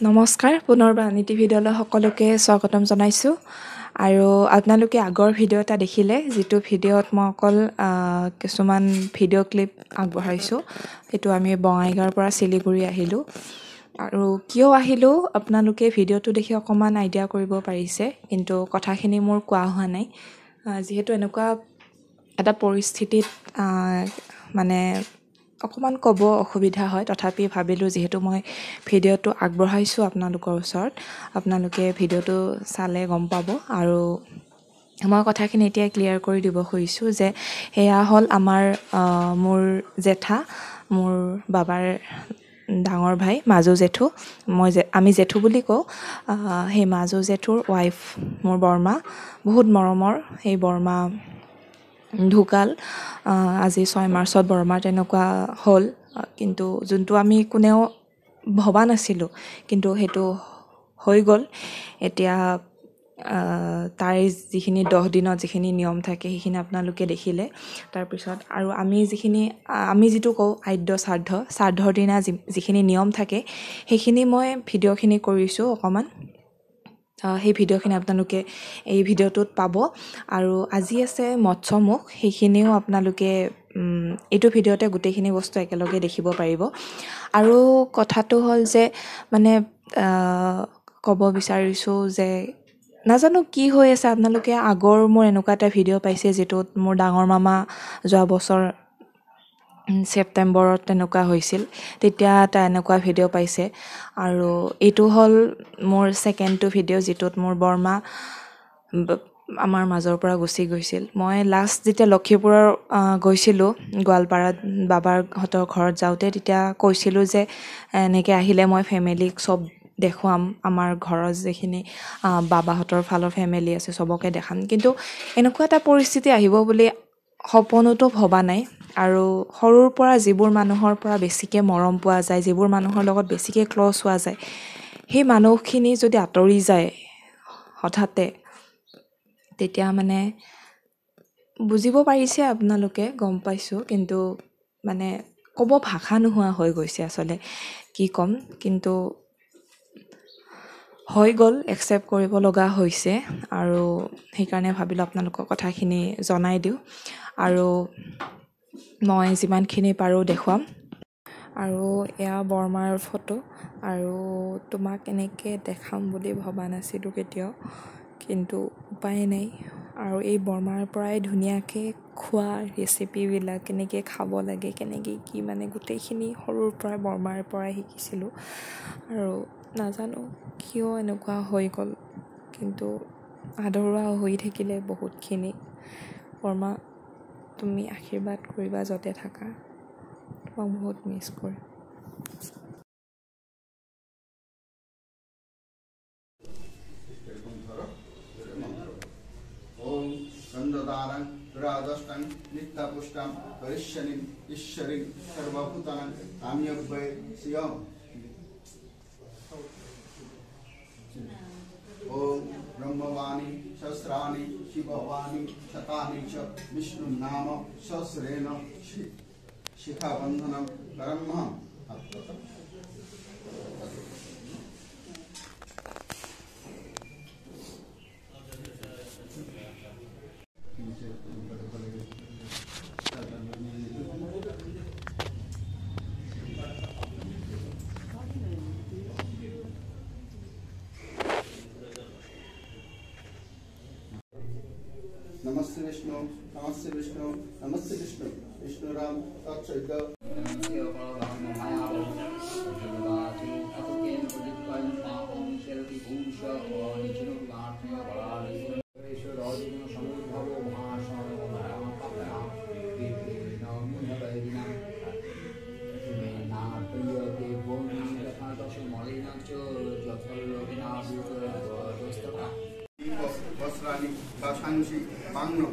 নমস্কাৰ পুনৰবাৰ নীতি ভিডিঅ'লৈ সকলোকে স্বাগতম জনাইছোঁ আৰু আপোনালোকে আগৰ ভিডিঅ' এটা দেখিলে যিটো ভিডিঅ'ত মই অকল কিছুমান ভিডিঅ' ক্লিপ আগবঢ়াইছোঁ সেইটো আমি বঙাইগাঁৱৰ পৰা শিলিগুৰি আহিলোঁ আৰু কিয় আহিলোঁ আপোনালোকে ভিডিঅ'টো দেখি অকণমান আইডিয়া কৰিব পাৰিছে কিন্তু কথাখিনি মোৰ কোৱা হোৱা নাই যিহেতু এনেকুৱা এটা পৰিস্থিতিত মানে অকণমান ক'ব অসুবিধা হয় তথাপি ভাবিলোঁ যিহেতু মই ভিডিঅ'টো আগবঢ়াইছোঁ আপোনালোকৰ ওচৰত আপোনালোকে ভিডিঅ'টো চালে গম পাব আৰু মই কথাখিনি এতিয়া ক্লিয়াৰ কৰি দিব খুজিছোঁ যে সেয়া হ'ল আমাৰ মোৰ জেঠা মোৰ বাবাৰ ডাঙৰ ভাই মাজু জেঠু আমি জেঠু বুলি কওঁ সেই মাজু জেঠুৰ ৱাইফ মোৰ বৰমা বহুত মৰমৰ সেই বৰমা ঢুকাল আজি 6 মাৰ্চত বৰমাৰ তেনেকুৱা হ'ল কিন্তু যোনটো আমি কোনেও ভবা নাছিলোঁ কিন্তু সেইটো হৈ গ'ল এতিয়া তাই যিখিনি 10 দিনত যিখিনি নিয়ম থাকে সেইখিনি আপোনালোকে দেখিলে তাৰপিছত আৰু আমি যিটো কওঁ আদ্য শ্ৰাদ্ধৰ দিনা যিখিনি নিয়ম থাকে সেইখিনি মই ভিডিঅ'খিনি কৰিছোঁ অকণমান সেই ভিডিঅ'খিনি আপোনালোকে এই ভিডিঅ'টোত পাব আৰু আজি আছে মৎস্যমুখ সেইখিনিও আপোনালোকে এইটো ভিডিঅ'তে গোটেইখিনি বস্তু একেলগে দেখিব পাৰিব আৰু কথাটো হ'ল যে মানে ক'ব বিচাৰিছোঁ যে নাজানো কি হৈ আছে আপোনালোকে আগৰ মোৰ এনেকুৱা এটা ভিডিঅ' পাইছে যিটোত মোৰ ডাঙৰ মামা যোৱা বছৰ ছেপ্টেম্বৰত তেনেকুৱা হৈছিল তেতিয়া এটা এনেকুৱা ভিডিঅ' পাইছে আৰু এইটো হ'ল মোৰ ছেকেণ্ডটো ভিডিঅ' যিটোত মোৰ বৰমা আমাৰ মাজৰ পৰা গুচি গৈছিল মই লাষ্ট যেতিয়া লক্ষীপুৰৰ গৈছিলোঁ গোৱালপাৰাত বাবাৰহঁতৰ ঘৰত যাওঁতে তেতিয়া কৈছিলোঁ যে এনেকৈ আহিলে মই ফেমিলিক চব দেখুৱাম আমাৰ ঘৰত যিখিনি বাবাহঁতৰ ফালৰ ফেমিলি আছে চবকে দেখাম কিন্তু এনেকুৱা এটা পৰিস্থিতি আহিব বুলি সপোনতো ভবা নাই আৰু সৰুৰ পৰা যিবোৰ মানুহৰ পৰা বেছিকৈ মৰম পোৱা যায় যিবোৰ মানুহৰ লগত বেছিকৈ ক্ল'জ হোৱা যায় সেই মানুহখিনি যদি আঁতৰি যায় হঠাতে তেতিয়া মানে বুজিব পাৰিছে আপোনালোকে গম পাইছোঁ কিন্তু মানে ক'ব ভাষা নোহোৱা হৈ গৈছে আচলতে কি ক'ম কিন্তু হৈ গ'ল একচেপ্ট কৰিব লগা হৈছে আৰু সেইকাৰণে ভাবিলোঁ আপোনালোকৰ কথাখিনি জনাই দিওঁ আৰু মই যিমানখিনি পাৰোঁ দেখুৱাম আৰু এয়া বৰমাৰ ফটো আৰু তোমাক এনেকৈ দেখাম বুলি ভবা নাছিলোঁ কেতিয়াও কিন্তু উপায় নাই আৰু এই বৰমাৰ পৰাই ধুনীয়াকৈ খোৱা ৰেচিপিবিলাক কেনেকৈ খাব লাগে কেনেকৈ কি মানে গোটেইখিনি সৰুৰ পৰাই বৰমাৰ পৰাই শিকিছিলোঁ আৰু নাজানো কিয় এনেকুৱা হৈ গ'ল কিন্তু আধৰুৱা হৈ থাকিলে বহুতখিনি বৰমা তুমি আশীৰ্বাদ কৰিবা য'তে থাকা তোমাক বহুত মিছ কৰিম Randadarang Radastan Nittapushtam Varishanim Isharim Sarvabhutanam Tamyabhay Siyam Om Brahmavani Shasrani Shivavani Shatani Cha Vishnu Nama Shasrena Shikha Bandhanam Karamham Namaste Vishnu, Namaste Vishnu, Namaste Vishnu, Vishnu Ram, Tatsaida. Vasrani, Bashanshi, Bangno,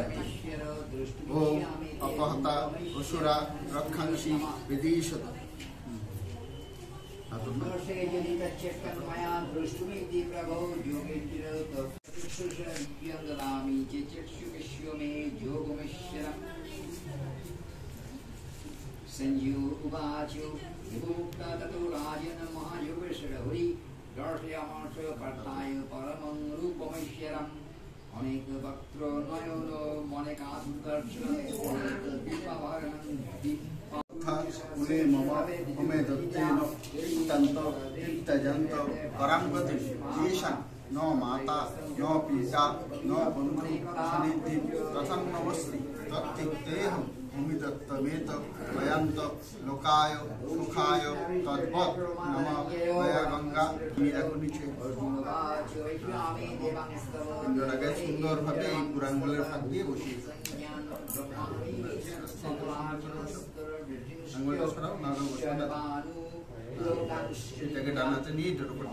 प्रजाति ओम अपहता असुरा रक्षांसि विदिशत संजीव उवाचो विभुक्ता ततो राजन महायोगेश्वरहुरि दर्शयामास वर्ताय परमं रूपमैश्वरम् अनेक वक्त्र नयन मनेकादुर्दर्शन अनेक दीपाभरणं उने मम हमे दत्तेन तंत तीर्थजंत परांगति येषां न माता न पिता न बंधु सनिधि तथं नमस्ति तत्तिक्तेहं भूमिदत्तमेत वयंत लोकाय सुखाय तद्वत् नम वया गंगा नीराकुनिचे ইন্দ্রটাকে সুন্দরভাবে এই পুরাঙ্গলের ফাঁক দিয়ে বসিয়ে আঙ্গুলটা সরাও না বসে না এটাকে ডানাতে নিয়ে এটার উপর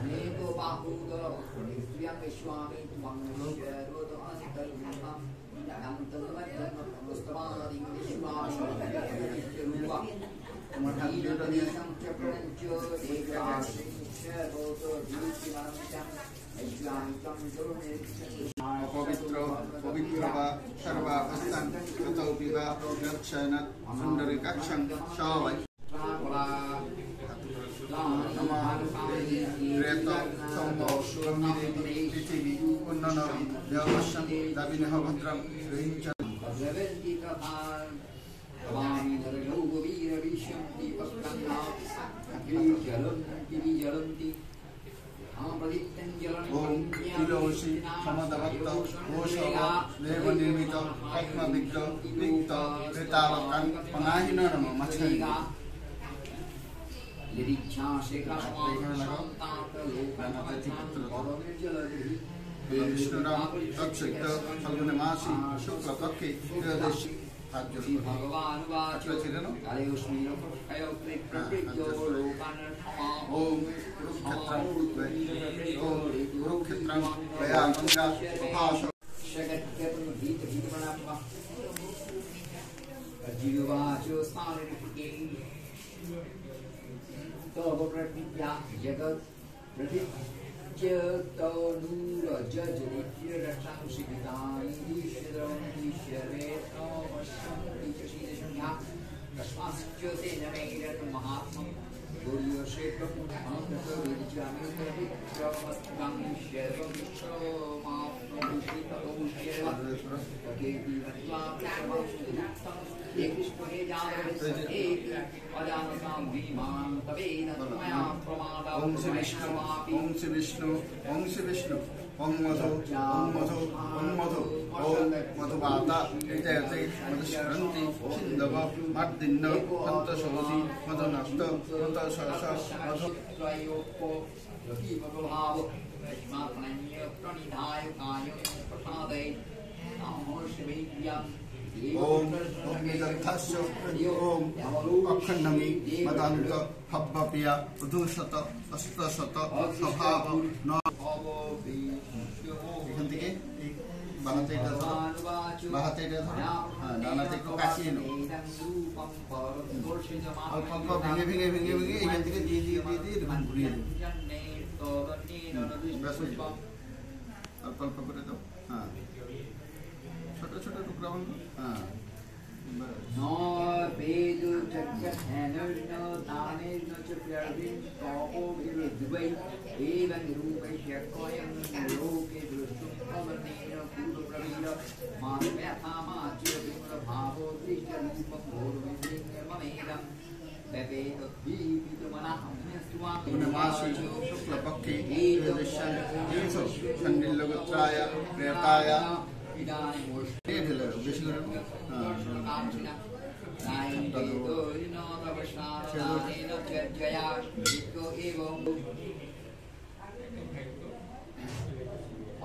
তোমার হাত দুটো দিয়ে পবিত্র পবিত্র বা সর্বাবস্থান ততৌ বিবা গচ্ছানাৎ সুন্দরিকাক্ষং সবাই রেত সৌম গম্ভীরেবি পৃথিবী উন্ননবি দেবস্যং দাবিনেহ ভদ্রং রহিঞ্চ ओम तिलोषि समदवत्त ओषव देवनिर्मित पद्मविग्ध विक्त कृतावकं पनाहिन नम मच्छरि विष्णुराम तत्सहित फल्गुन मासी शुक्ल पक्षे त्रयोदशी भगवान ओम कुरुक्षेत्रं वया गंगा उपास जीवाचो स्थानिके तव प्रतिज्ञा जगत प्रतिज्ञतो नूर जजनित्य रक्षांसि पितानि ईश्वरे तमस्संति च शीलशून्या तस्माच्च तेन मेरत् महात्मं गुरुयसे प्रपुण्यमन्ततो विज्ञाने पवित्रमस्तं शर्वविश्वमाप्नोषि ततोष्येव तकेति मत्वा प्रथमं एकष्पहे जातवेत्सते अजानतां भीमान् तवेन मया प्रमादा ओम श्री विष्णु ओम श्री विष्णु ओम मधु ओम मधुमाता इत्यर्थे मधुश्रन्ति सिन्धव मर्दिन्न हन्तशोषि मधुनष्ट हन्तशोष मधु त्रयोपो यतिमभाव यस्मात्मन्य प्रणिधाय काय प्रसादे नमो शिवेभ्यः ओम निदर्थस्य ओम अखंडमी मदान्त हब्बपिया उदुशत अष्टशत स्वभाव न এখান থেকে এই বাহাতে এটা ধরো বাহাতে এটা ধরো হ্যাঁ ডানাতে একটু কাশিয়ে নাও অল্প অল্প ভেঙে ভেঙে ভেঙে ভেঙে এখান থেকে দিয়ে দিয়ে দিয়ে দিয়ে এরকম ঘুরিয়ে দেবো ব্যাস হয়ে যাবে অল্প অল্প করে দাও হ্যাঁ ছোট ছোট টুকরা বানাও হ্যাঁ No vedu jagannano taneno च प्यारिं तपो विद्वै एवं रूपैः कोयं लोके दृष्टुं पवनेन पूर्वप्रवीर मानव्यथामाच्य विमलभावो दृश्यरूपं भोर्विन्द्रममेदं पूर्णमासी शुक्ल पक्षे त्रयोदश्यां तीर्थो सन्निल्लगोत्राय प्रेताय বেশি করে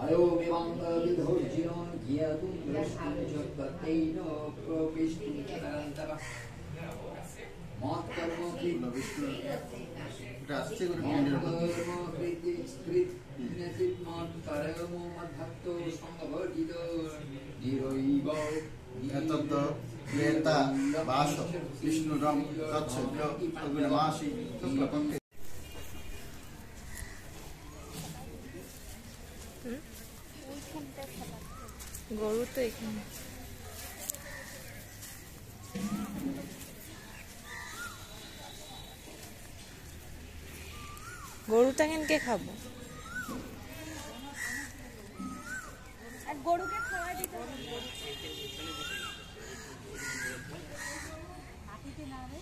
अयो विधोर्जिनो ज्ञातुं दृष्टुं च तत्तेन प्रविष्टुं च निरन्तरः मत्कर्म এটা আসছে করে মন্দিরের মধ্যে এতদ্দ য়েতা বাস বিষ্ণুরম তৎসব্য অগ্নিমাসি শুক্লপক্ষে গরু তো এখানে গরুটা কেনকে খাবো আর গরুকে খাওয়া দিতে হাতিতে না রে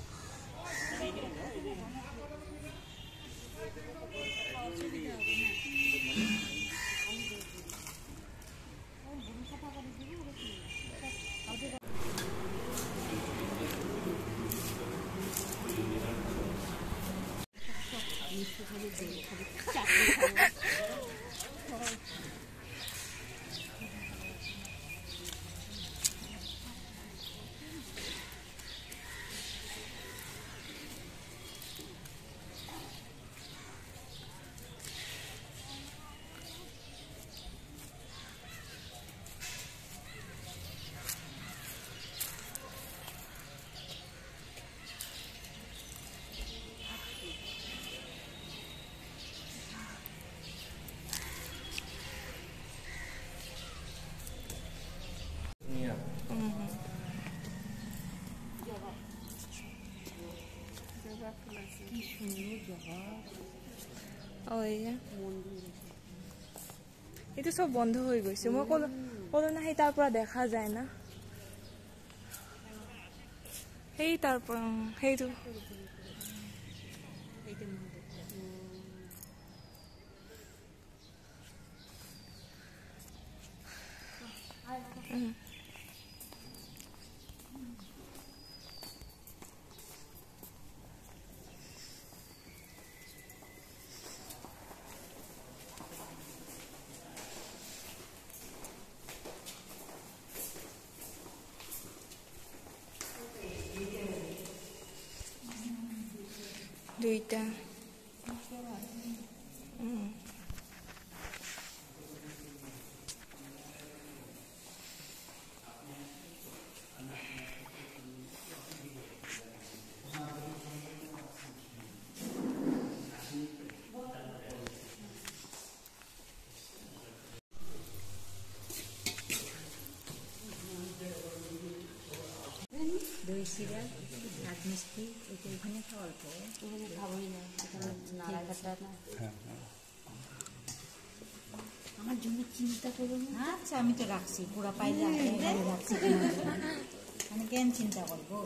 এইটো সব বন্ধ হৈ গৈছে মই কলো না সেই তাৰ পৰা দেখা যায় না সেই তাৰ পৰা সেইটো দুইটা দই চিরা ভাত মিষ্টি এটা এখানে খাওয়ার পরে এখানে খাবোই না এখানে নাড়াঘাটা না আমার জন্য চিন্তা করো না আচ্ছা আমি তো রাখছি পুরা পাইলে রাখছি আমি কেন চিন্তা করবো